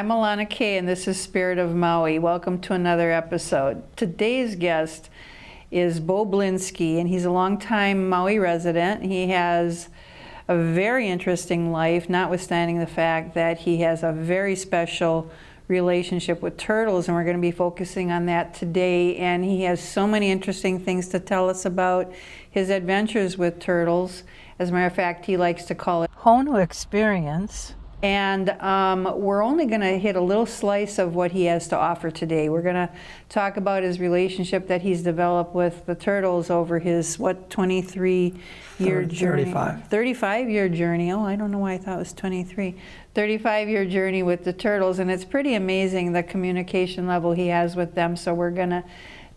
I'm Alana Kay, and this is Spirit of Maui. Welcome to another episode. Today's guest is Bo Blinski, and he's a longtime Maui resident. He has a very interesting life, notwithstanding the fact that he has a very special relationship with turtles, and we're going to be focusing on that today. And he has so many interesting things to tell us about his adventures with turtles. As a matter of fact, he likes to call it Honu experience. And we're only going to hit a little slice of what he has to offer today. We're going to talk about his relationship that he's developed with the turtles over his, 23-year journey? 35. 35-year journey. Oh, I don't know why I thought it was 23. 35-year journey with the turtles, and it's pretty amazing the communication level he has with them. So we're going to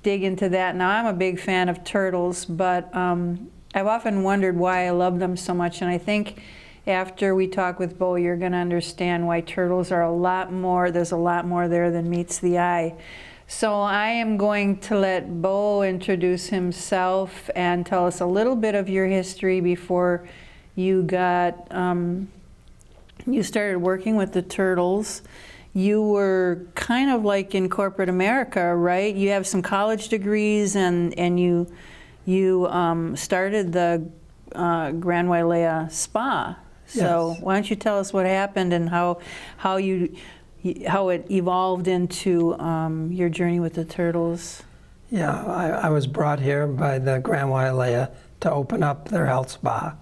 dig into that. Now, I'm a big fan of turtles, but I've often wondered why I love them so much, and I think after we talk with Bo, you're going to understand why turtles are a lot more, there's a lot more there than meets the eye. So I am going to let Bo introduce himself and tell us a little bit of your history before you got, you started working with the turtles. You were kind of like in corporate America, right? You have some college degrees, and you started the Grand Wailea Spa. So Yes. why don't you tell us what happened and how it evolved into your journey with the turtles? Yeah, I was brought here by the Grand Wailea to open up their health spa.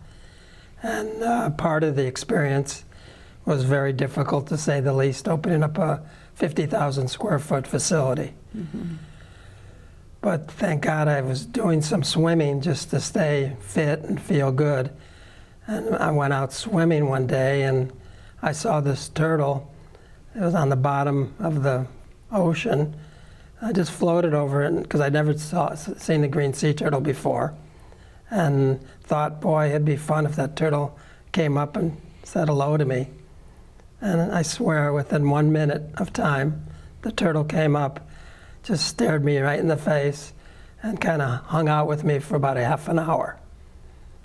And part of the experience was very difficult, to say the least, opening up a 50,000 square foot facility. Mm-hmm. But thank God I was doing some swimming just to stay fit and feel good. And I went out swimming one day and I saw this turtle. It was on the bottom of the ocean. I just floated over it because I'd never seen a green sea turtle before, and thought, boy, it'd be fun if that turtle came up and said hello to me. And I swear within 1 minute of time, the turtle came up, just stared me right in the face, and kind of hung out with me for about a half an hour.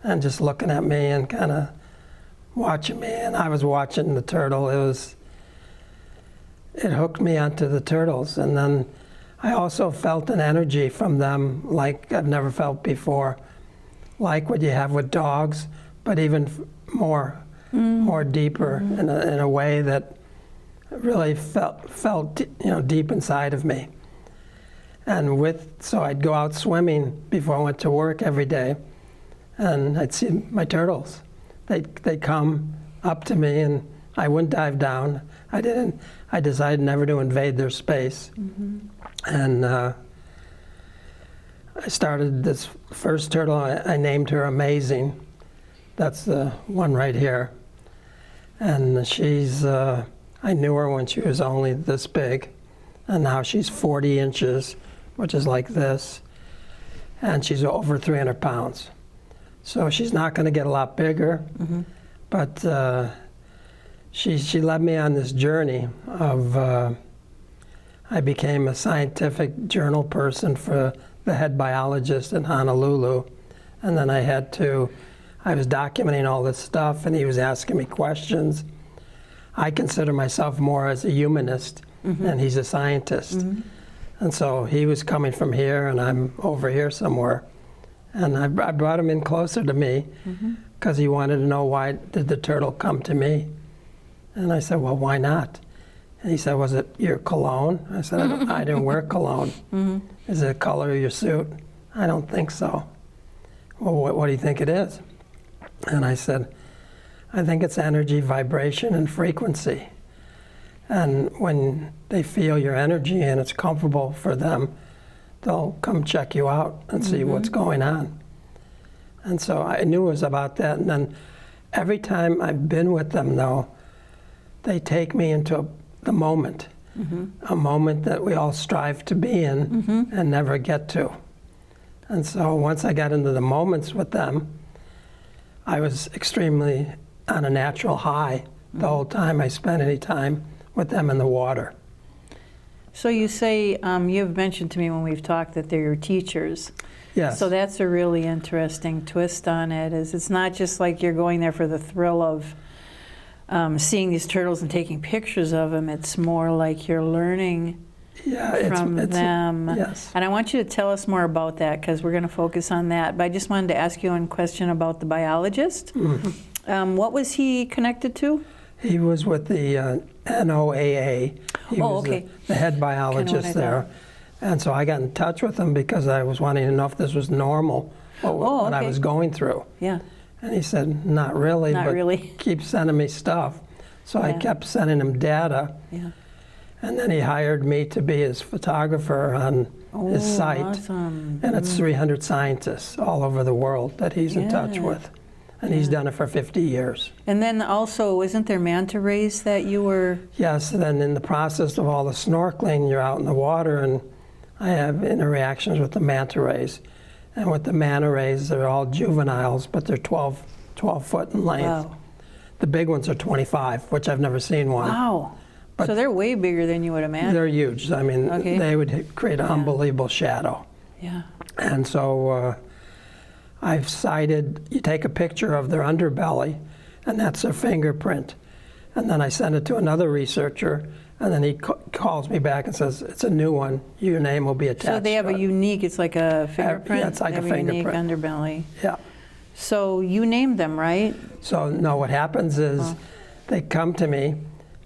And just looking at me and kind of watching me, and I was watching the turtle. It hooked me onto the turtles, and then I also felt an energy from them like I've never felt before, like what you have with dogs, but even more deeper, in a way that really felt deep inside of me. And so I'd go out swimming before I went to work every day, and I'd see my turtles. They'd come up to me, and I wouldn't dive down. I decided never to invade their space. Mm-hmm. And I started this first turtle. I named her Amazing. That's the one right here. And she's, I knew her when she was only this big, and now she's 40 inches, which is like this, and she's over 300 pounds. So she's not going to get a lot bigger, mm-hmm. but she led me on this journey of, I became a scientific journal person for the head biologist in Honolulu, and then I was documenting all this stuff, and he was asking me questions. I consider myself more as a humanist, mm-hmm. and he's a scientist. Mm-hmm. And so he was coming from here, and I'm over here somewhere. And I brought him in closer to me because he wanted to know, why did the turtle come to me? And I said, well, why not? And he said, was it your cologne? I said, I didn't wear cologne. Mm-hmm. Is it the color of your suit? I don't think so. Well, what do you think it is? And I said, I think it's energy, vibration, and frequency. And when they feel your energy and it's comfortable for them, they'll come check you out and see what's going on. And so I knew it was about that. And then every time I've been with them, though, they take me into the moment, a moment that we all strive to be in and never get to. And so once I got into the moments with them, I was extremely on a natural high the whole time I spent any time with them in the water. So you say, you've mentioned to me when we've talked that they're your teachers. Yes. So that's a really interesting twist on it, is it's not just like you're going there for the thrill of seeing these turtles and taking pictures of them. It's more like you're learning from them. Yes. And I want you to tell us more about that because we're going to focus on that. But I just wanted to ask you one question about the biologist. What was he connected to? He was with the NOAA. He was okay. the head biologist there. And so I got in touch with him because I was wanting to know if this was normal, what I was going through. Yeah. And he said, not really, Not but really. keep sending me stuff. So I kept sending him data. Yeah. And then he hired me to be his photographer on his site. Awesome. And it's 300 scientists all over the world that he's in touch with. And he's done it for 50 years. And then also, isn't there manta rays that you were... Yes, then in the process of all the snorkeling, you're out in the water, and I have interactions with the manta rays. And with the manta rays, they're all juveniles, but they're 12 foot in length. Wow. The big ones are 25, which I've never seen one. Wow. But so they're way bigger than you would imagine. they're huge. I mean, they would create an unbelievable shadow. Yeah. And so I've cited, you take a picture of their underbelly, and that's their fingerprint. And then I send it to another researcher, and then he calls me back and says, it's a new one. Your name will be attached. So they have a unique, it's like a fingerprint? Yeah, it's like they a have fingerprint. Unique underbelly. Yeah. So you named them, right? So no, what happens is they come to me,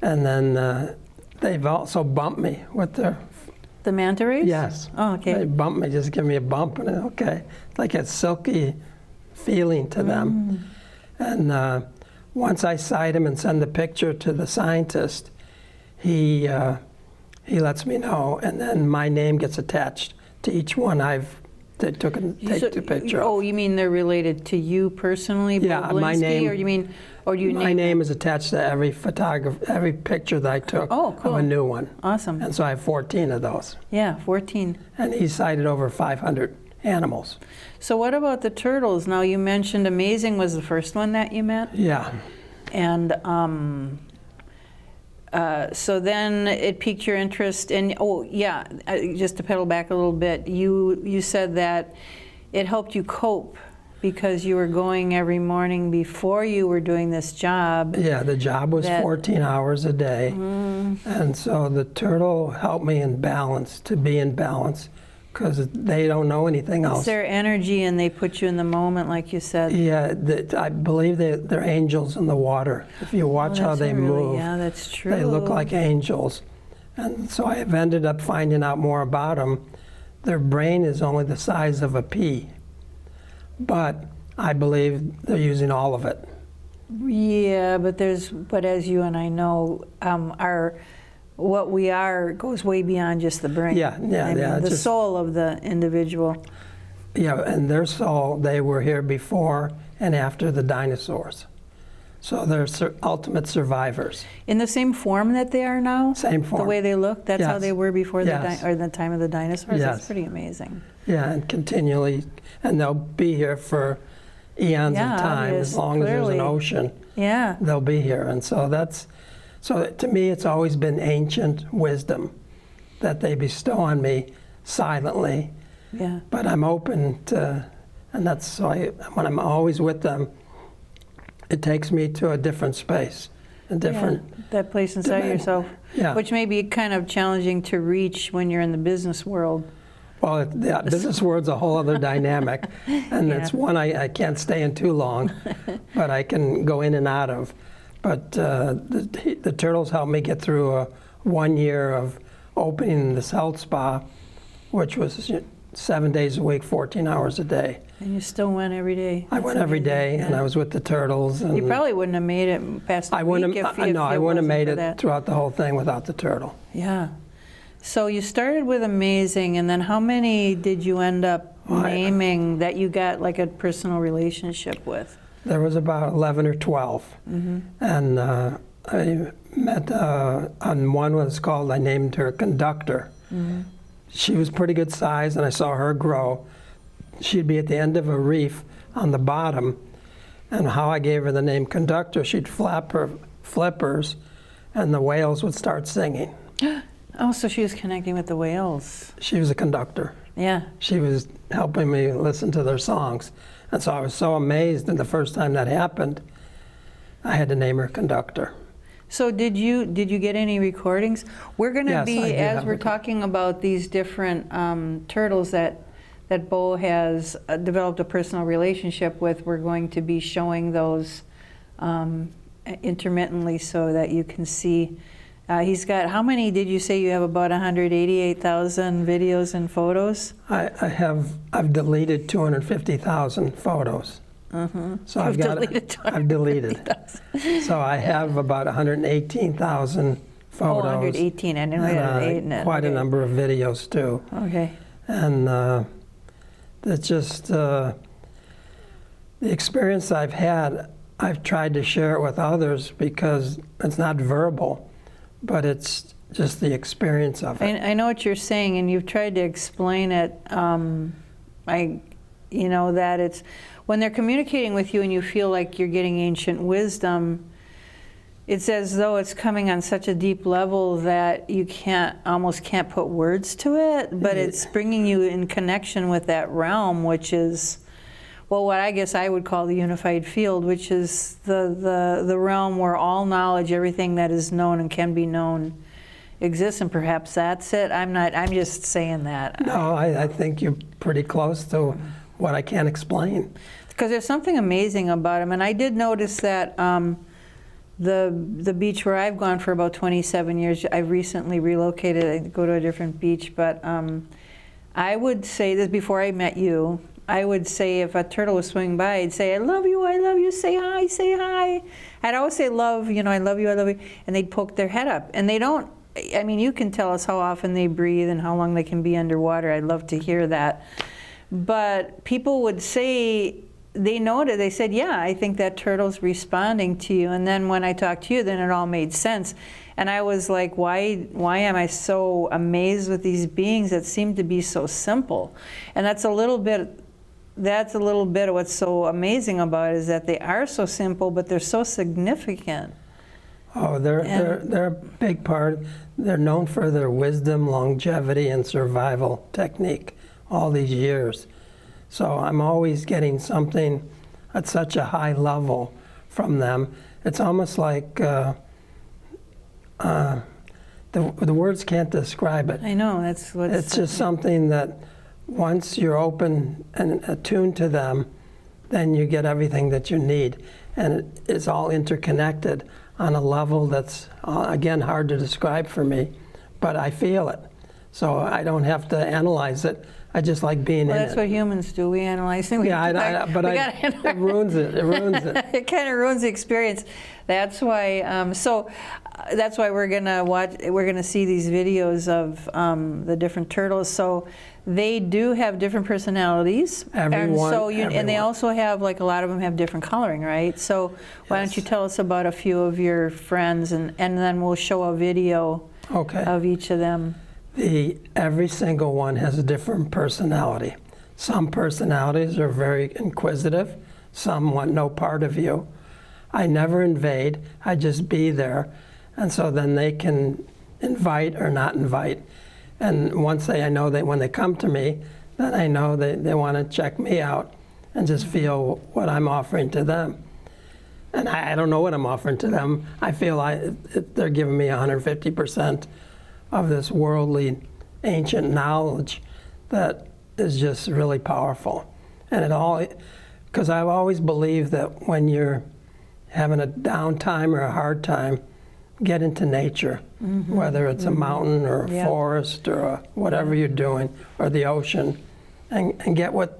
and then they've also bumped me with their... The manta rays? Yes. Oh, okay. They bump me, just give me a bump, and okay. It's like a silky feeling to them. And once I cite him and send the picture to the scientist, he lets me know, and then my name gets attached to each one take the picture of. Oh, you mean they're related to you personally, Yeah, Blinski, my name. Or you mean, or do you My name is attached to every picture that I took of a new one. Awesome. And so I have 14 of those. Yeah, 14. And he cited over 500 animals. So what about the turtles? Now you mentioned Amazing was the first one that you met. Yeah. And so then it piqued your interest in, just to pedal back a little bit, you said that it helped you cope because you were going every morning before you were doing this job. Yeah, the job was 14 hours a day. And so the turtle helped me to be in balance, because they don't know anything else. It's their energy, and they put you in the moment, like you said. Yeah, I believe they're angels in the water. If you watch how they move, yeah, that's true. they look like angels. And so I have ended up finding out more about them. Their brain is only the size of a pea, but I believe they're using all of it. Yeah, but as you and I know, what we are goes way beyond just the brain. The soul of the individual. Yeah, and their soul, they were here before and after the dinosaurs. So they're ultimate survivors. In the same form that they are now? Same form. The way they look? That's how they were before the time of the dinosaurs? Yes. That's pretty amazing. Yeah, and continually, and they'll be here for eons of time, as long as there's an ocean. Yeah. They'll be here, and so so to me, it's always been ancient wisdom that they bestow on me silently. Yeah. But I'm open to, and that's why when I'm always with them, it takes me to a different space, that place inside yourself, which may be kind of challenging to reach when you're in the business world. Well, the business world's a whole other dynamic, and it's one I can't stay in too long, but I can go in and out of. But the turtles helped me get through 1 year of opening this health spa, which was 7 days a week, 14 hours a day. And you still went every day? I went every day, and I was with the turtles. And you probably wouldn't have made it past a week if I wouldn't have made it that. throughout the whole thing without the turtle. Yeah. So you started with Amazing, and then how many did you end up naming that you got like a personal relationship with? There was about 11 or 12. And I met on one was called, I named her Conductor. She was pretty good size, and I saw her grow. She'd be at the end of a reef on the bottom, and how I gave her the name Conductor, she'd flap her flippers, and the whales would start singing. Oh, so she was connecting with the whales. She was a conductor. Yeah. She was helping me listen to their songs. And so I was so amazed the first time that happened. I had to name her conductor. So did you get any recordings? We're going to Yes, I be, do as have we're talking about these different turtles that Bo has developed a personal relationship with, we're going to be showing those intermittently so that you can see. He's got, how many did you say you have? About 188,000 videos and photos? I've deleted 250,000 photos. So I've deleted. So I have about 118,000 photos. Oh, 118, I didn't know you had an 8 in it. Quite a number of videos too. Okay. And it's just the experience I've had, I've tried to share it with others because it's not verbal, but it's just the experience of it. I know what you're saying, and you've tried to explain it. You know, that it's when they're communicating with you and you feel like you're getting ancient wisdom, it's as though it's coming on such a deep level that you almost can't put words to it, but it's bringing you in connection with that realm, which is, well, what I guess I would call the unified field, which is the realm where all knowledge, everything that is known and can be known, exists, and perhaps that's it. I'm just saying that. No, I think you're pretty close to what I can't explain. Because there's something amazing about them, and I did notice that the beach where I've gone for about 27 years, I've recently relocated. I go to a different beach, but I would say this before I met you. I would say if a turtle was swimming by, I'd say, I love you, say hi, say hi. I'd always say love, you know, I love you, and they'd poke their head up. And they don't, I mean, you can tell us how often they breathe and how long they can be underwater. I'd love to hear that. But people would say, they noted, they said, yeah, I think that turtle's responding to you. And then when I talked to you, then it all made sense. And I was like, why am I so amazed with these beings that seem to be so simple? And that's a little bit of what's so amazing about it, is that they are so simple, but they're so significant. Oh, they're a big part. They're known for their wisdom, longevity, and survival technique all these years. So I'm always getting something at such a high level from them. It's almost like the words can't describe it. I know, that's what it's just something that once you're open and attuned to them, then you get everything that you need. And it's all interconnected on a level that's, again, hard to describe for me, but I feel it. So I don't have to analyze it. I just like being in it. Well, that's what humans do. We analyze things. It ruins it. It ruins it. It kind of ruins the experience. That's why. That's why we're gonna watch. We're gonna see these videos of the different turtles. So they do have different personalities. And they also have, like, a lot of them have different coloring, right? So why don't you tell us about a few of your friends, and then we'll show a video of each of them. Every single one has a different personality. Some personalities are very inquisitive. Some want no part of you. I never invade. I just be there. And so then they can invite or not invite. And once I know that when they come to me, then I know they want to check me out and just feel what I'm offering to them. And I don't know what I'm offering to them. I feel they're giving me 150% of this worldly ancient knowledge that is just really powerful. And because I've always believed that when you're having a downtime or a hard time, get into nature, whether it's a mountain or a forest or whatever you're doing, or the ocean, and get with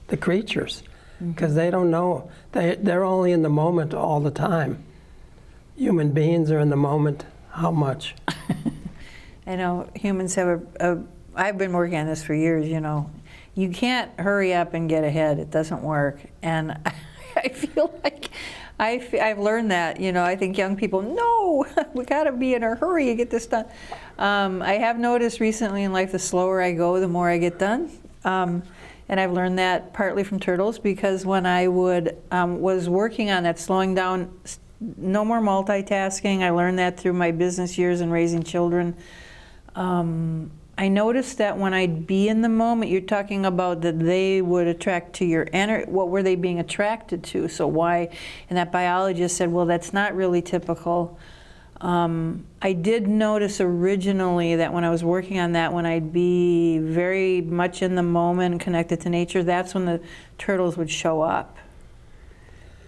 the creatures, because they don't know. They're only in the moment all the time. Human beings are in the moment how much? I know humans have I've been working on this for years, you know. You can't hurry up and get ahead. It doesn't work. And I feel like I've learned that, you know. I think young people, no, we got to be in a hurry to get this done. I have noticed recently in life, the slower I go, the more I get done. And I've learned that partly from turtles, because when I was working on that, slowing down, no more multitasking. I learned that through my business years and raising children. I noticed that when I'd be in the moment, you're talking about that they would attract to your energy. What were they being attracted to? So why? And that biologist said, well, that's not really typical. I did notice originally that when I was working on that, when I'd be very much in the moment and connected to nature, that's when the turtles would show up.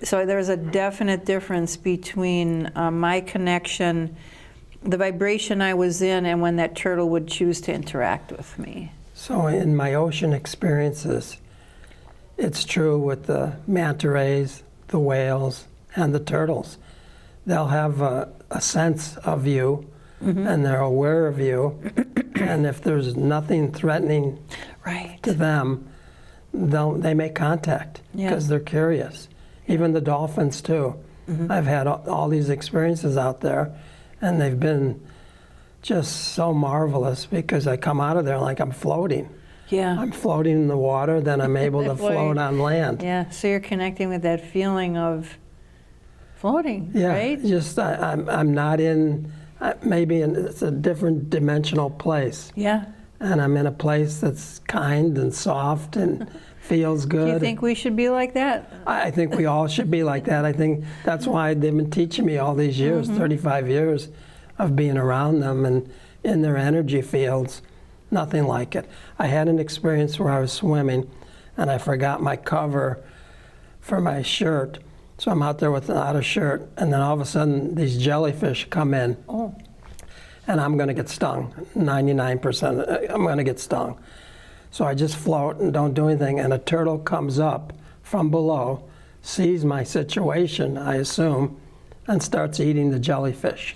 So there was a definite difference between my connection, the vibration I was in, and when that turtle would choose to interact with me. So in my ocean experiences, it's true with the manta rays, the whales, and the turtles. They'll have a sense of you, and they're aware of you, and if there's nothing threatening to them, they make contact because they're curious. Even the dolphins too. I've had all these experiences out there, and they've been just so marvelous because I come out of there like I'm floating. Yeah. I'm floating in the water, then I'm able to float on land. Yeah, so you're connecting with that feeling of floating, right? Just I'm not in, it's a different dimensional place. Yeah. And I'm in a place that's kind and soft and feels good. Do you think we should be like that? I think we all should be like that. I think that's why they've been teaching me all these years, 35 years of being around them and in their energy fields. Nothing like it. I had an experience where I was swimming and I forgot my cover for my shirt. So I'm out there without a shirt, and then all of a sudden these jellyfish come in. Oh. And I'm going to get stung. 99%, I'm going to get stung. So I just float and don't do anything, and a turtle comes up from below, sees my situation, I assume, and starts eating the jellyfish.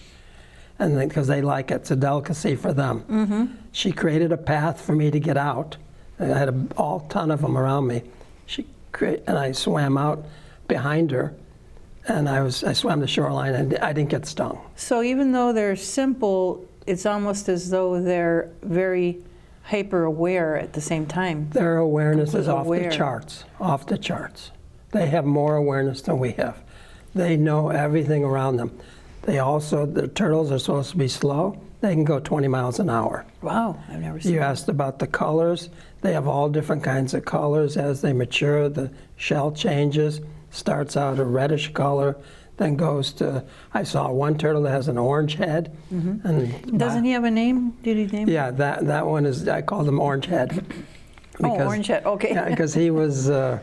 And then, because they like it, it's a delicacy for them. She created a path for me to get out. I had a ton of them around me. And I swam out behind her, and I swam the shoreline, and I didn't get stung. So even though they're simple, it's almost as though they're very hyper aware at the same time. Their awareness is off aware. the charts, off the charts. They have more awareness than we have. They know everything around them. The turtles are supposed to be slow. They can go 20 miles an hour. Wow, I've never seen You that. asked about the colors. They have all different kinds of colors. As they mature, the shell changes, starts out a reddish color, then goes to, I saw one turtle that has an orange head. And Doesn't he have a name? Did he name? Yeah, that one is, I called him Orange Head. Orange Head, okay. Yeah, because he was, I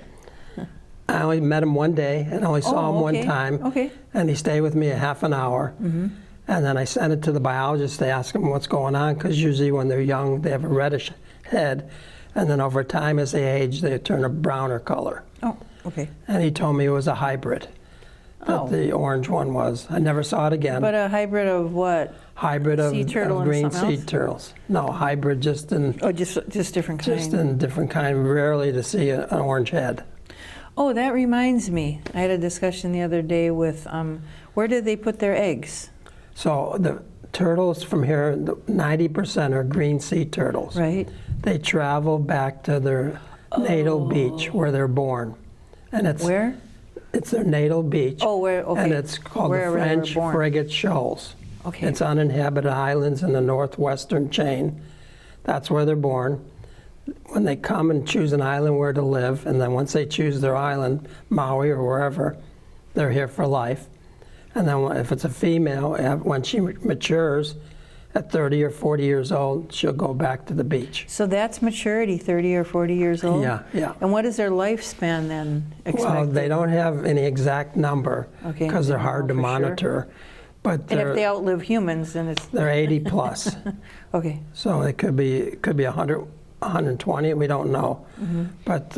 only met him one day and only saw him one time. Okay. And he stayed with me a half an hour. And then I sent it to the biologist to ask him what's going on, because usually when they're young, they have a reddish head. And then over time, as they age, they turn a browner color. Oh, okay. And he told me it was a hybrid, that the orange one was. I never saw it again. But a hybrid of what? Hybrid of Sea turtle and green something else? sea turtles. No, hybrid just in Oh, just different kind. just in different kind. Rarely to see an orange head. Oh, that reminds me. I had a discussion the other day with, where did they put their eggs? So the turtles from here, 90% are green sea turtles. Right. They travel back to their natal beach where they're born. And it's Where? It's their natal beach. Oh, where? Okay. And it's called Wherever the they were French born. Frigate Shoals. Okay. It's uninhabited islands in the northwestern chain. That's where they're born. When they come and choose an island where to live, and then once they choose their island, Maui or wherever, they're here for life. And then if it's a female, when she matures, at 30 or 40 years old, she'll go back to the beach. So that's maturity, 30 or 40 years old? Yeah, yeah. And what is their lifespan then expected? Well, they don't have any exact number Okay, because they're I don't hard to know for sure. monitor. But And if they outlive humans, then it's... they're 80 plus. Okay. So it could be 100, 120, we don't know. But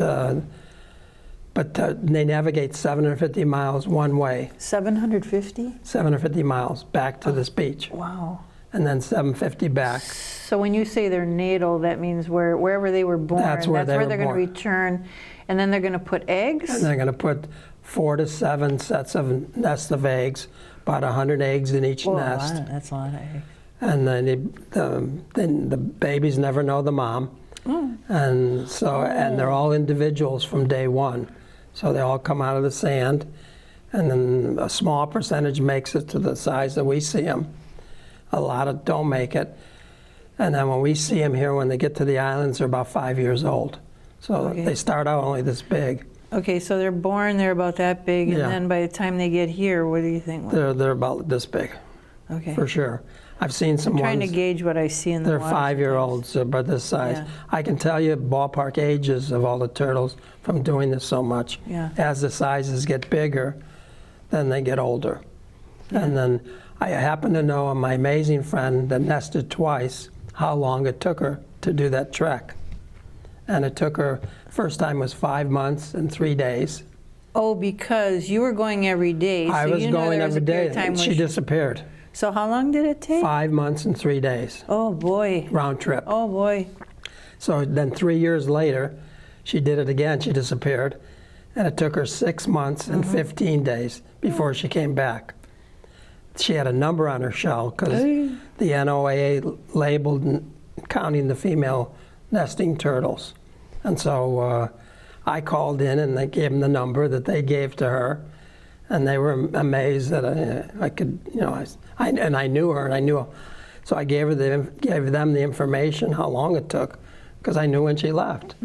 they navigate 750 miles one way. 750? 750 miles back to this beach. Wow. And then 750 back. So when you say they're natal, that means wherever they were born, That's where they were they're going to born. return, and then they're going to put eggs? And they're going to put 4 to 7 sets of nests of eggs, about 100 eggs in each Whoa, nest. That's a lot of eggs. And then the babies never know the mom. And so, and they're all individuals from day one. So they all come out of the sand, and then a small percentage makes it to the size that we see them. A lot of don't make it. And then when we see them here, when they get to the islands, they're about 5 years old. So Okay. they start out only this big. Okay, so they're born, they're about that big, and Yeah. then by the time they get here, what do you think? They're about this big, Okay. for sure. I've seen some Trying ones. to gauge what I see in the They're water 5-year-olds, so about this size. Yeah. I can tell you ballpark ages of all the turtles from doing this so much. Yeah. As the sizes get bigger, then they get older. And then I happen to know my amazing friend that nested twice, how long it took her to do that trek. And it took her, first time was 5 months and 3 days. Oh, because you were going every day, so I was you know going there was every a period day, of time and when she disappeared. So how long did it take? 5 months and 3 days, Oh boy. round trip. Oh boy. So then 3 years later, she did it again, she disappeared. And it took her 6 months and 15 days before she came back. She had a number on her shell because the NOAA labeled counting the female nesting turtles. And so I called in and they gave them the number that they gave to her. And they were amazed that I could, you know, and I knew her and I knew, so I gave them the information, how long it took, because I knew when she left.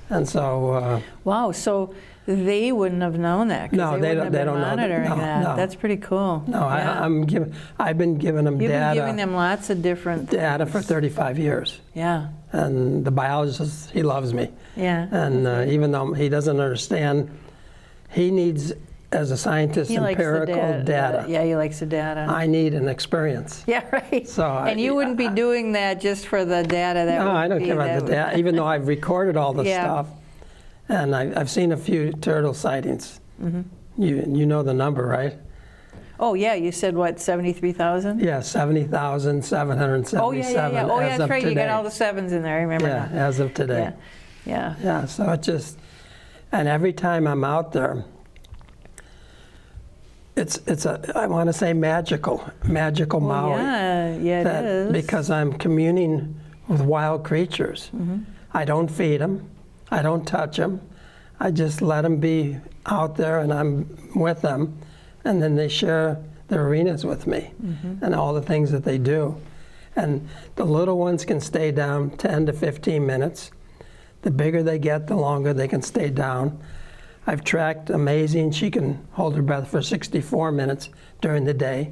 And so. Wow, so they wouldn't have known that. 'Cause No, they wouldn't have don't been know that. monitoring No, that. no. That's pretty cool. No, Yeah. I've been giving them You've data. been giving them lots of different Data for 35 years. Yeah, And the biologist, he loves me. yeah. And even though he doesn't understand, he needs, as a scientist, He likes the empirical data. Yeah, he likes the data. I need an experience. Yeah, right. So And you wouldn't be doing that just for the data. That No, would I don't be- care that about the would- data, even though I've recorded all the Yeah. stuff. And I've seen a few turtle sightings. You know the number, right? Oh, yeah, you said what, 73,000? Yeah, 70,777 Oh, yeah, yeah, yeah. Oh, yeah, as that's of right. You got today. all the sevens in there. I remember Yeah, now. as of today. Yeah, yeah. Yeah, so it just, and every time I'm out there, it's I want to say magical Well, Maui. yeah, yeah, That- it is. Because I'm communing with wild creatures. I don't feed them, I don't touch them, I just let them be out there and I'm with them, and then they share their arenas with me and all the things that they do. And the little ones can stay down 10 to 15 minutes. The bigger they get, the longer they can stay down. I've tracked Amazing. She can hold her breath for 64 minutes during the day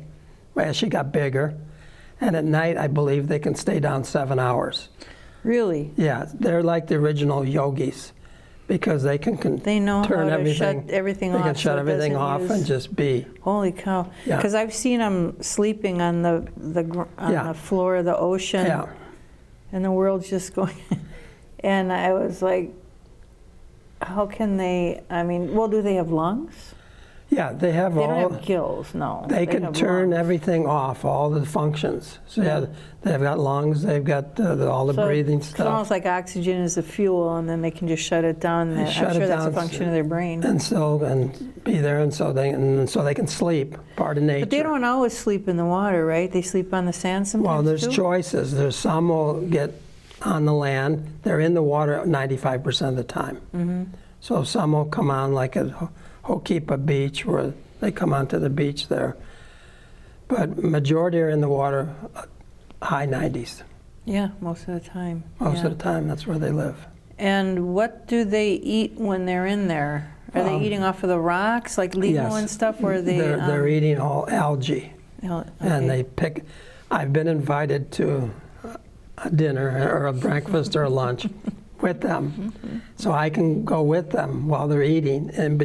as she got bigger. And at night, I believe they can stay down 7 hours. Really? Yeah, they're like the original yogis because they can They know turn how to everything, shut everything they off. can shut so it everything doesn't off use- and just be. Holy cow! Yeah. Because I've seen them sleeping on Yeah. the floor of the ocean, Yeah, and the world's just going. And I was like, how can they? I mean, well, do they have lungs? yeah, they have They all. don't have gills, no. They can have turn lungs. everything off, all the functions. So Yeah. yeah, they've got lungs, they've got all the So breathing It's stuff. almost like oxygen is the fuel, and then they can just shut it down. They I'm shut sure it that's a down, function of their brain. And be there, and so they can sleep. Part of nature. But they don't always sleep in the water, right? They sleep on the sand sometimes. Well, there's too? choices. There's some will get on the land. They're in the water 95% of the time. Mm-hmm. So some will come on like at Hokipa Beach, where they come onto the beach there. But majority are in the water, high 90s. Yeah, most of the time. Most yeah. of the time, that's where they live. And what do they eat when they're in there? Are they eating off of the rocks, like limo Yes. and stuff, or are they? They're eating all algae. Okay. And they pick. I've been invited to a dinner or a breakfast or a lunch with them, so I can go with them while they're eating and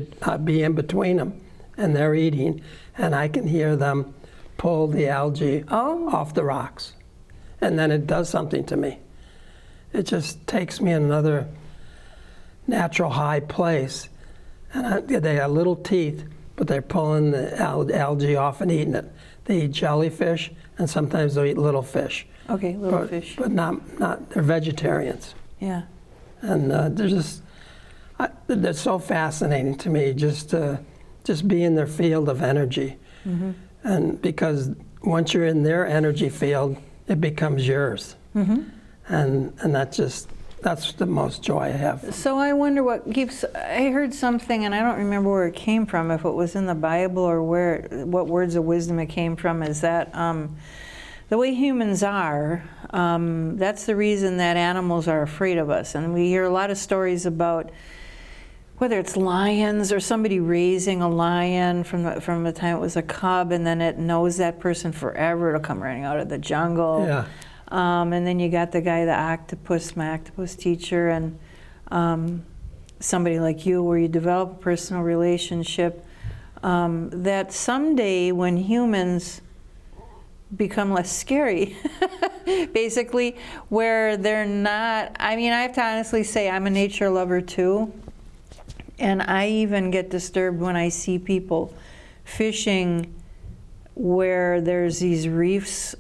be in between them, and they're eating, and I can hear them pull the algae off the rocks, and then it does something to me. It just takes me in another natural high place, and they have little teeth, but they're pulling the algae off and eating it. They eat jellyfish, and sometimes they'll eat little fish. Okay, little fish. But not. They're vegetarians, Yeah. and they're so fascinating to me. Just be in their field of energy, and because once you're in their energy field, it becomes yours, and that's the most joy I have. So I wonder what keeps. I heard something, and I don't remember where it came from. If it was in the Bible or what words of wisdom it came from. Is that the way humans are, that's the reason that animals are afraid of us. And we hear a lot of stories about whether it's lions or somebody raising a lion from the time it was a cub, and then it knows that person forever. It'll come running out of the jungle. Yeah. And then you got the guy, my octopus teacher, and somebody like you, where you develop a personal relationship, that someday when humans become less scary, basically, where they're not, I mean, I have to honestly say I'm a nature lover too, and I even get disturbed when I see people fishing where there's these reefs,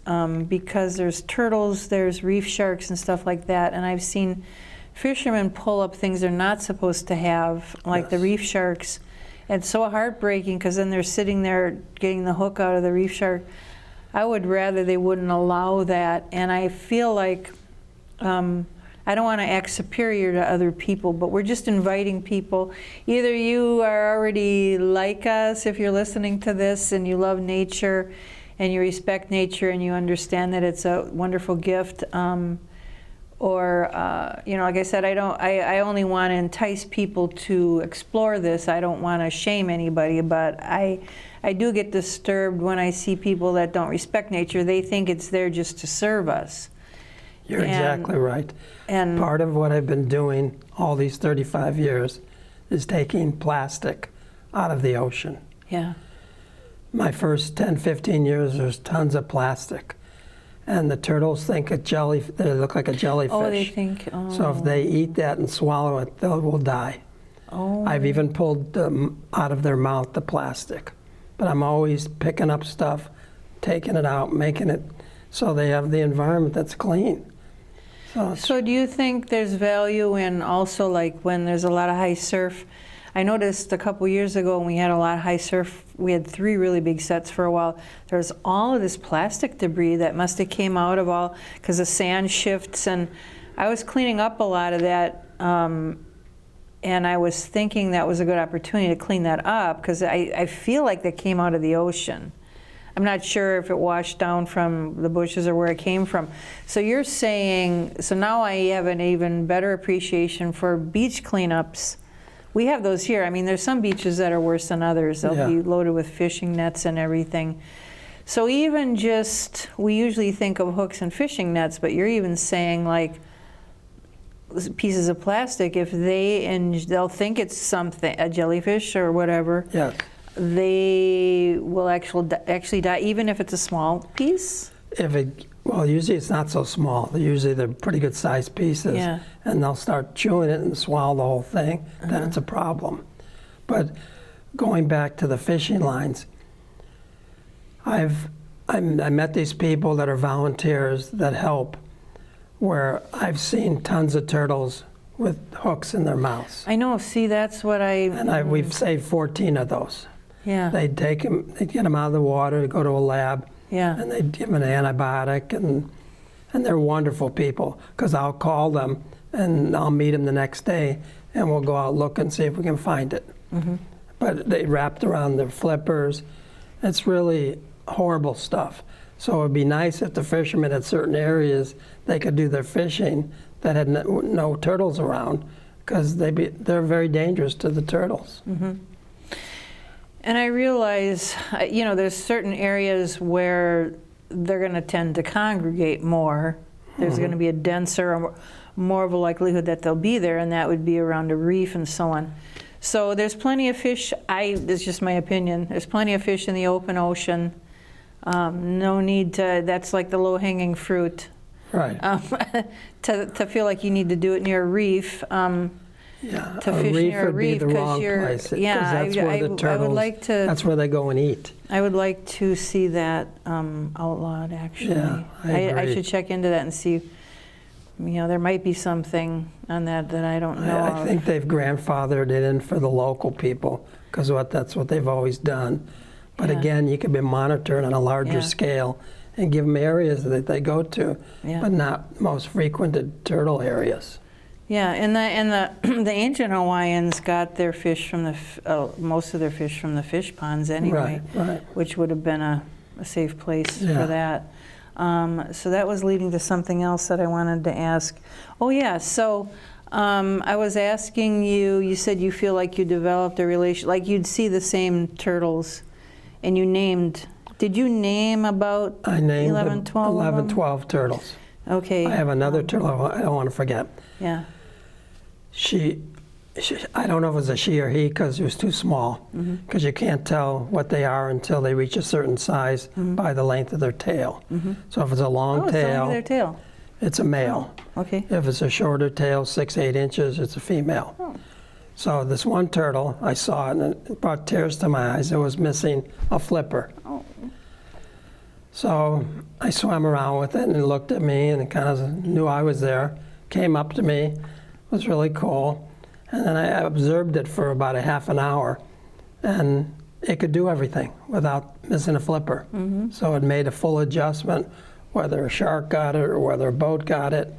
because there's turtles, there's reef sharks and stuff like that, and I've seen fishermen pull up things they're not supposed to have, like the reef sharks. It's so heartbreaking, because then they're sitting there getting the hook out of the reef shark. I would rather they wouldn't allow that, and I feel like I don't want to act superior to other people, but we're just inviting people. Either you are already like us, if you're listening to this, and you love nature, and you respect nature, and you understand that it's a wonderful gift, or you know, like I said, I only want to entice people to explore this. I don't want to shame anybody, but I do get disturbed when I see people that don't respect nature. They think it's there just to serve us. You're exactly right. And part of what I've been doing all these 35 years is taking plastic out of the ocean. Yeah. My first 10, 15 years, there's tons of plastic. And the turtles think they look like a jellyfish. Oh, they think, oh. So if they eat that and swallow it, they will die. Oh. I've even pulled out of their mouth the plastic. But I'm always picking up stuff, taking it out, making it so they have the environment that's clean. So do you think there's value in also, like, when there's a lot of high surf? I noticed a couple years ago when we had a lot of high surf, we had 3 really big sets for a while. There's all of this plastic debris that must have came out of all, because the sand shifts, and I was cleaning up a lot of that, and I was thinking that was a good opportunity to clean that up, because I feel like that came out of the ocean. I'm not sure if it washed down from the bushes or where it came from. So you're saying, so now I have an even better appreciation for beach cleanups. We have those here. I mean, there's some beaches that are worse than others. They'll be loaded with fishing nets and everything. So even just, we usually think of hooks and fishing nets, but you're even saying, like, pieces of plastic, if they'll think it's something, a jellyfish or whatever. Yes. They will actually die, even if it's a small piece? Well, usually it's not so small. Usually they're pretty good sized pieces. Yeah. And they'll start chewing it and swallow the whole thing. Then it's a problem. But going back to the fishing lines, I met these people that are volunteers that help, where I've seen tons of turtles with hooks in their mouths. I know, see, that's what we've saved 14 of those. Yeah. They'd take them, they'd get them out of the water, go to a lab, and they'd give them an antibiotic, and they're wonderful people, because I'll call them and I'll meet them the next day, and we'll go out look and see if we can find it. But they wrapped around their flippers. It's really horrible stuff. So it would be nice if the fishermen at certain areas, they could do their fishing that had no turtles around, because they're very dangerous to the turtles. And I realize, you know, there's certain areas where they're going to tend to congregate more. There's going to be a denser, or more of a likelihood that they'll be there, and that would be around a reef and so on. So there's plenty of fish. This is just my opinion. There's plenty of fish in the open ocean. No need to, that's like the low-hanging fruit. Right. To feel like you need to do it near a reef. Yeah, to a fish reef near a would be reef, the 'cause wrong you're- place. 'Cause yeah, that's where the turtles, I would like to. That's where they go and eat. I would like to see that outlawed, actually. Yeah, I agree. I should check into that and see. You know, there might be something on that I don't know I of. think they've grandfathered it in for the local people, because that's what they've always done. But again, you could be monitored on a larger scale and give them areas that they go to, but not most frequented turtle areas. Yeah, and the ancient Hawaiians got their fish from most of their fish from the fish ponds anyway, Right. which would have been a safe place for that. So that was leading to something else that I wanted to ask. Oh yeah, so I was asking you, you said you feel like you developed a relation, like you'd see the same turtles, and you named, did you name about I named 11, 12 11, of them? 12 turtles. Okay. I have another turtle I don't want to forget. Yeah. She I don't know if it was a she or he because it was too small, because you can't tell what they are until they reach a certain size by the length of their tail. So if it's a long It's the length tail, of their tail. it's a male. Okay. If it's a shorter tail, 6, 8 inches, it's a female. Oh. So this one turtle, I saw it and it brought tears to my eyes. It was missing a flipper. Oh. So I swam around with it and it looked at me and it kind of knew I was there, came up to me, was really cool. And then I observed it for about a half an hour, and it could do everything without missing a flipper. So it made a full adjustment, whether a shark got it or whether a boat got it.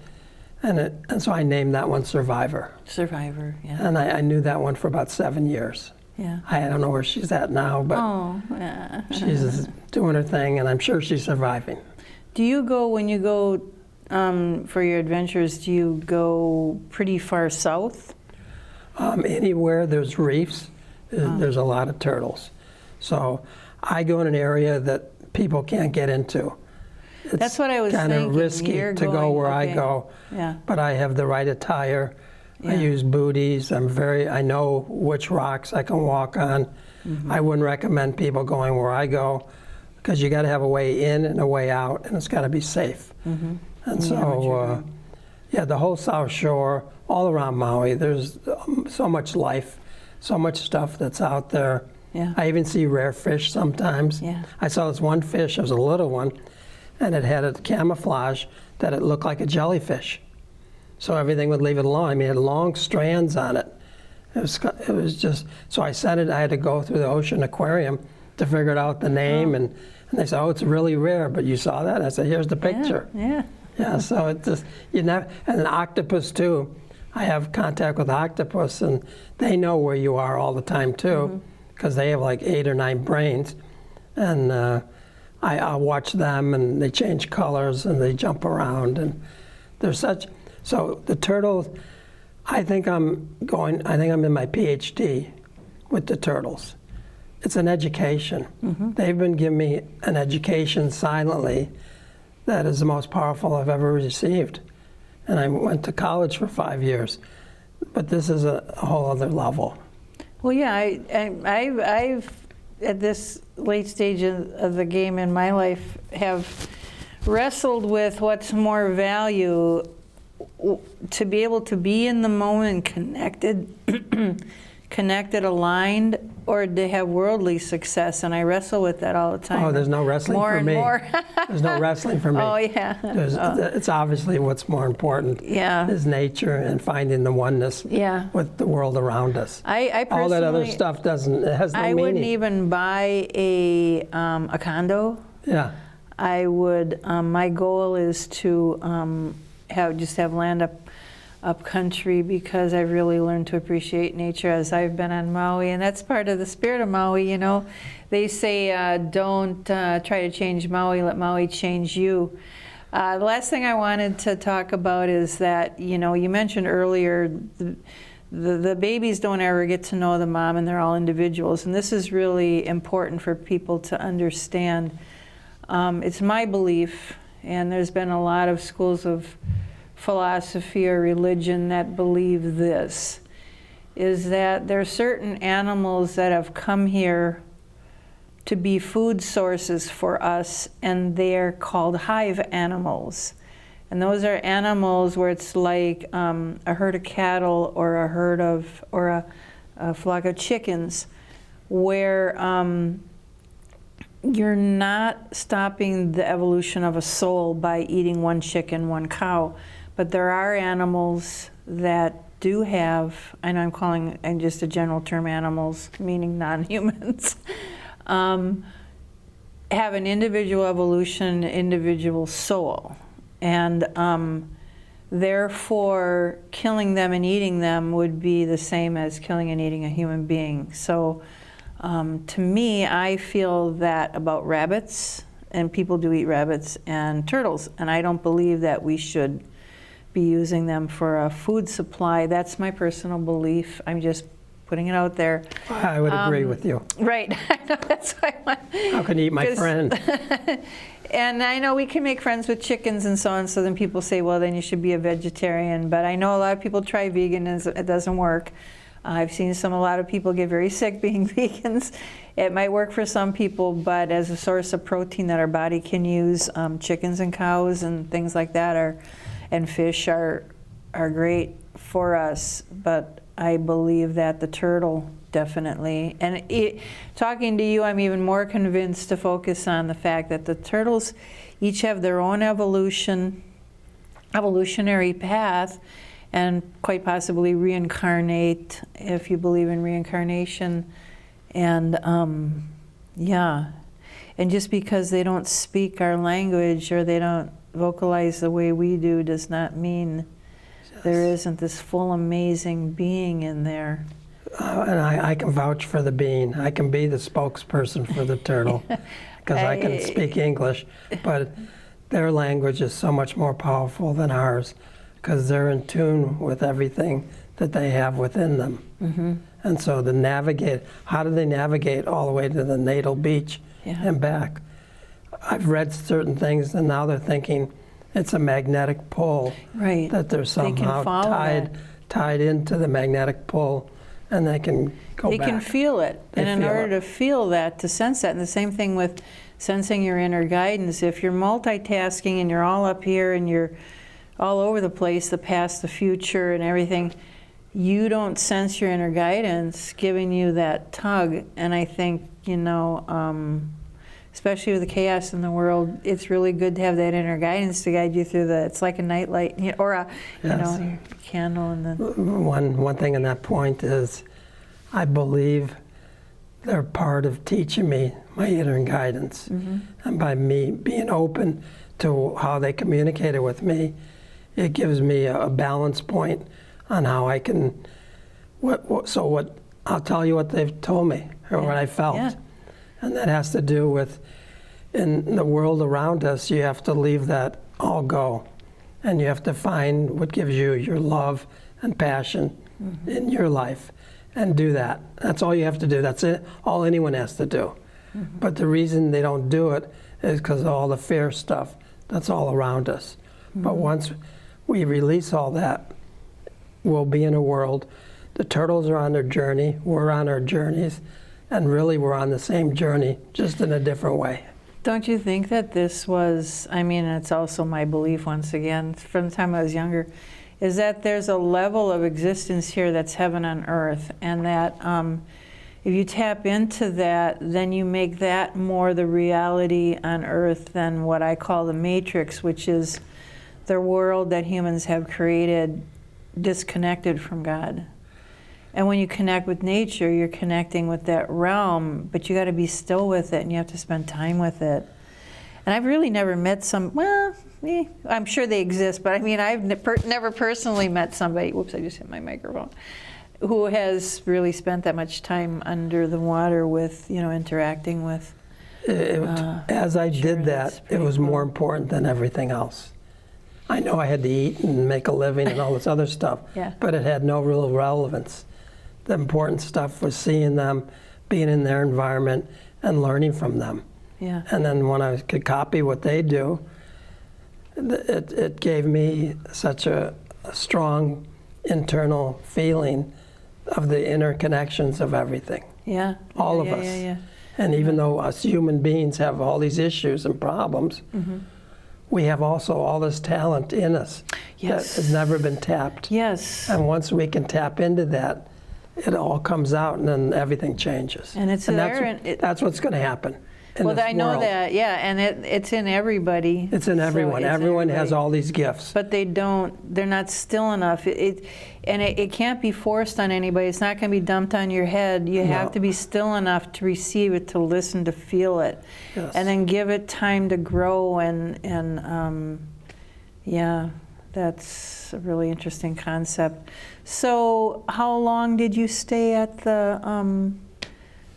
And so I named that one Survivor. Survivor, yeah. And I knew that one for about 7 years. Yeah. I don't know where she's at now, but Oh, yeah. she's doing her thing, and I'm sure she's surviving. Do you go, when you go for your adventures, do you go pretty far south? Anywhere there's reefs, there's a lot of turtles. So I go in an area that people can't get into. It's That's what I was kind thinking. of risky You're to go going- where okay. I go, Yeah. but I have the right attire. I Yeah. use booties. I know which rocks I can walk on. I wouldn't recommend people going where I go because you got to have a way in and a way out, and it's got to be safe. And Yeah, what so, you're doing. yeah, the whole South Shore, all around Maui, there's so much life, so much stuff that's out there. Yeah. I even see rare fish sometimes. Yeah. I saw this one fish, it was a little one, and it had a camouflage that it looked like a jellyfish. So everything would leave it alone. I mean, it had long strands on it. It was just, so I said it, I had to go through the ocean aquarium to figure out the name, and they said, oh, it's really rare, but you saw that? I said, here's the picture. Yeah. Yeah, so it just, and an octopus too. I have contact with octopus, and they know where you are all the time too, because they have like 8 or 9 brains. And I'll watch them, and they change colors, and they jump around, and they're such. So the turtles, I think I'm in my PhD with the turtles. It's an education. They've been giving me an education silently that is the most powerful I've ever received. And I went to college for 5 years, but this is a whole other level. Well, yeah, I've at this late stage of the game in my life have wrestled with what's more value, to be able to be in the moment, connected, aligned, or to have worldly success, and I wrestle with that all the time. Oh, there's no wrestling more for and me. more. There's no wrestling for me. Oh yeah. It's obviously what's more important Yeah. is nature and finding the oneness Yeah. with the world around us. I personally, All that other stuff it has no I meaning. wouldn't even buy a condo. Yeah. I would. My goal is to have land up country, because I've really learned to appreciate nature as I've been on Maui, and that's part of the spirit of Maui. You know, they say don't try to change Maui, let Maui change you. The last thing I wanted to talk about is that, you know, you mentioned earlier the babies don't ever get to know the mom, and they're all individuals, and this is really important for people to understand. It's my belief, and there's been a lot of schools of philosophy or religion that believe this, is that there are certain animals that have come here to be food sources for us, and they're called hive animals. And those are animals where it's like a herd of cattle or a flock of chickens, where you're not stopping the evolution of a soul by eating one chicken, one cow. But there are animals that do have, and I'm just a general term, animals, meaning non-humans, have an individual evolution, individual soul. And therefore, killing them and eating them would be the same as killing and eating a human being. So to me, I feel that about rabbits and people do eat rabbits and turtles, and I don't believe that we should be using them for a food supply. That's my personal belief. I'm just putting it out there. I would agree with you. Right. I know, that's why I want. How can you eat my friend? And I know we can make friends with chickens and so on, so then people say, well, then you should be a vegetarian. But I know a lot of people try vegan and it doesn't work. I've seen a lot of people get very sick being vegans. It might work for some people, but as a source of protein that our body can use, chickens and cows and things like that and fish are great for us. But I believe that the turtle definitely, and talking to you, I'm even more convinced to focus on the fact that the turtles each have their own evolutionary path, and quite possibly reincarnate, if you believe in reincarnation. And yeah, and just because they don't speak our language or they don't vocalize the way we do does not mean there isn't this full amazing being in there. And I can vouch for the being. I can be the spokesperson for the turtle because I can speak English, but their language is so much more powerful than ours because they're in tune with everything that they have within them. Mm-hmm. And so how do they navigate all the way to the natal beach and back? I've read certain things and now they're thinking it's a magnetic pull, right? That they're somehow tied into the magnetic pull, and they can go back. They can feel it, and in order to feel that, to sense that, and the same thing with sensing your inner guidance. If you're multitasking and you're all up here and you're all over the place, the past, the future, and everything, you don't sense your inner guidance giving you that tug. And I think, especially with the chaos in the world, it's really good to have that inner guidance to guide you through it's like a nightlight, or a, candle. And then one thing on that point is, I believe they're part of teaching me my inner guidance. Mm-hmm. And by me being open to how they communicated with me, it gives me a balance point on how I can, I'll tell you what they've told me, or what I felt. Yeah. And that has to do with, in the world around us, you have to leave that all go. And you have to find what gives you your love and passion in your life and do that. That's all you have to do. That's it. All anyone has to do. Mm-hmm. But the reason they don't do it is because of all the fear stuff that's all around us. Mm-hmm. But once we release all that, we'll be in a world. The turtles are on their journey. We're on our journeys. And really, we're on the same journey, just in a different way. Don't you think that this was, it's also my belief, once again, from the time I was younger, is that there's a level of existence here that's heaven on earth, and that if you tap into that, then you make that more the reality on earth than what I call the matrix, which is the world that humans have created disconnected from God. And when you connect with nature, you're connecting with that realm, but you got to be still with it, and you have to spend time with it. And I've really never met I'm sure they exist, but I've never personally met somebody, whoops, I just hit my microphone, who has really spent that much time under the water with, interacting with. As I did that, it was more important than everything else. I know I had to eat and make a living and all this other stuff, but it had no real relevance. The important stuff was seeing them, being in their environment, and learning from them. Yeah. And then when I could copy what they do, it gave me such a strong internal feeling of the interconnections of everything. Yeah. All of us. Yeah. And even though us human beings have all these issues and problems, we have also all this talent in us that has never been tapped. Yes. And once we can tap into that, it all comes out, and then everything changes. And it's there. That's what's going to happen. Well, I know that, and it's in everybody. It's in everyone. So everyone has all these gifts. But they're not still enough. It can't be forced on anybody. It's not going to be dumped on your head. You have to be still enough to receive it, to listen, to feel it. Yes. And then give it time to grow, that's a really interesting concept. So how long did you stay at the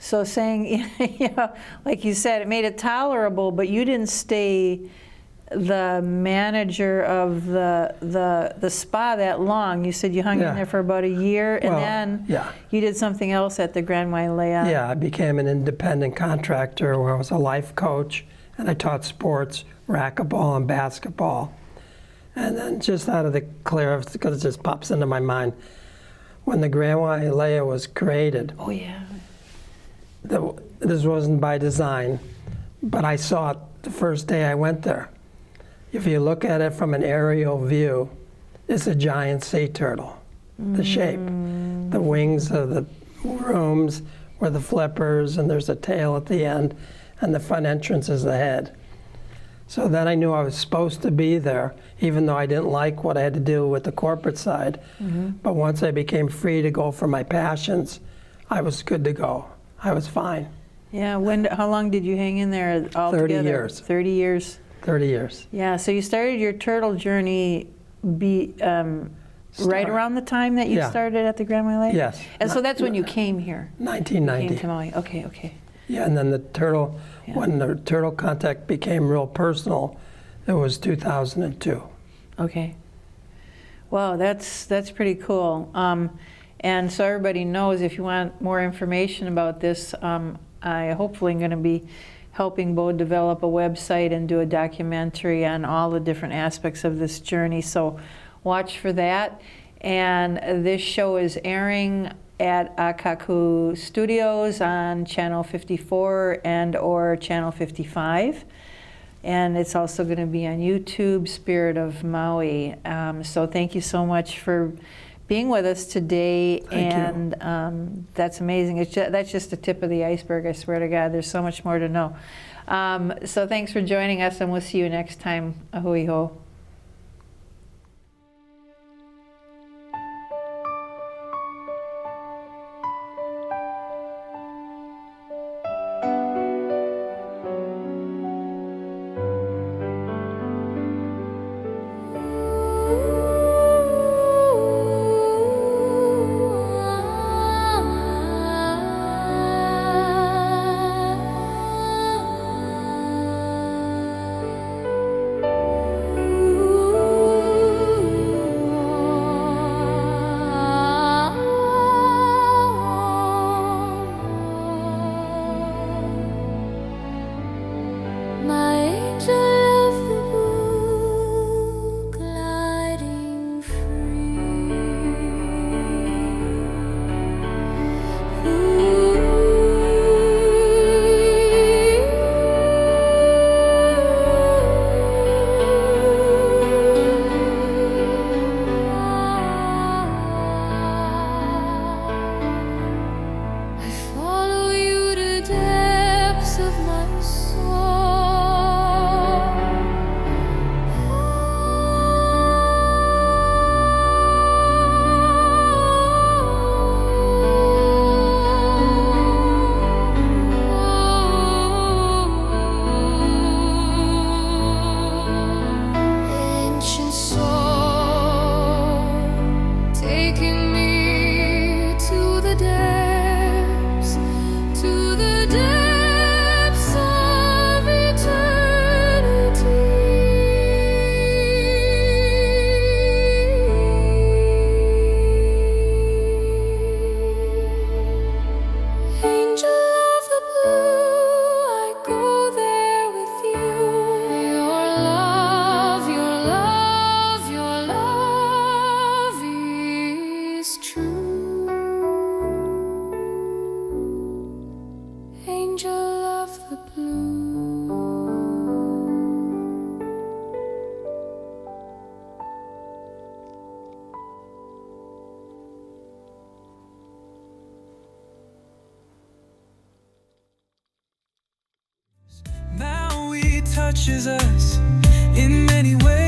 So saying, you know, like you said, it made it tolerable, but you didn't stay the manager of the spa that long. You said you hung Yeah. in there for about a year, and Well, then yeah. you did something else at the Grand Wailea. Yeah, I became an independent contractor where I was a life coach, and I taught sports, racquetball and basketball. And then just out of the clear, because it just pops into my mind, when the Grand Wailea was created, Oh yeah. this wasn't by design, but I saw it the first day I went there. If you look at it from an aerial view, it's a giant sea turtle, the shape. The wings of the rooms were the flippers, and there's a tail at the end, and the front entrance is the head. So then I knew I was supposed to be there, even though I didn't like what I had to do with the corporate side. But once I became free to go for my passions, I was good to go. I was fine. Yeah. How long did you hang in there altogether? 30 years. 30 years. 30 years. Yeah. So you started your turtle journey right around the time that you Yeah. started at the Grand Wailea? Yes. And so that's when you came here. Came 1990. to Maui. Okay. Okay. Yeah, and then the turtle, Yeah. when the turtle contact became real personal, it was 2002. Okay. Wow, that's pretty cool. And so everybody knows, if you want more information about this, I hopefully am going to be helping Bo develop a website and do a documentary on all the different aspects of this journey. So watch for that. And this show is airing at Akaku Studios on Channel 54 and or Channel 55. And it's also going to be on YouTube, Spirit of Maui. So thank you so much for being with us today. Thank you. And that's amazing. That's just the tip of the iceberg, I swear to God. There's so much more to know. So thanks for joining us, and we'll see you next time. Ahui ho. Maui touches us in many ways.